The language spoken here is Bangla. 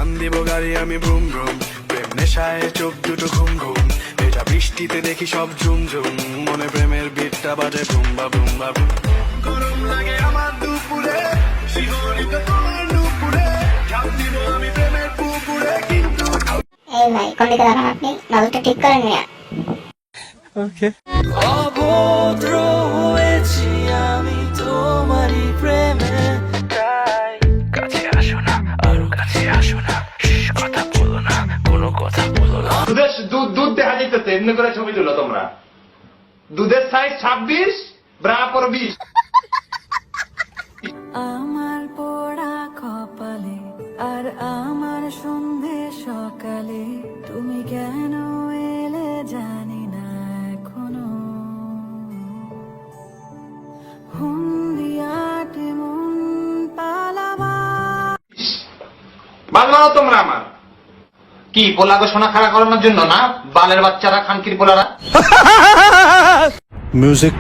টান দিব গাড়ি আমি ব্রুম ব্রুম, প্রেম নেশায় চোখ দুটো ঘুম ঘুম, এটা বৃষ্টিতে দেখি সব ঝুম ঝুম, মনে প্রেমের বিটটা বাজে বুম্বা বুম্বা বুম। গরম লাগে আমার দুপুরে, শিহরিত তোমার নুপুরে, ঝাঁপ দিব আমি প্রেমের পুকুরে, কিন্তু এই ভাই কোন দিকে দাঁড়ান আপনি? নজরটা ঠিক করেন মিয়া। অভদ্র হয়েছি আমি তোমারই প্রেমে, তাই কাছে আসো না, আরো কাছে আসো না, কথা বলো না, কোনো কথা বলো না। দুধ দেখা যাইতেছে, এমনি করে ছবি তুলো তোমরা। দুধের সাইজ 26, ব্রা পর 20। আমার পোড়া কপালে আর আমার সন্ধে সকালে, তুমি কেন এলে জানি না এখনো, হুন্দিয়াটে মন পালাবা। ভালো না তোমরা আমার কি পোলাগো সোনা খাড়া করানোর জন্য না, বালের বাচ্চারা খানকির পোলারা। মিউজিক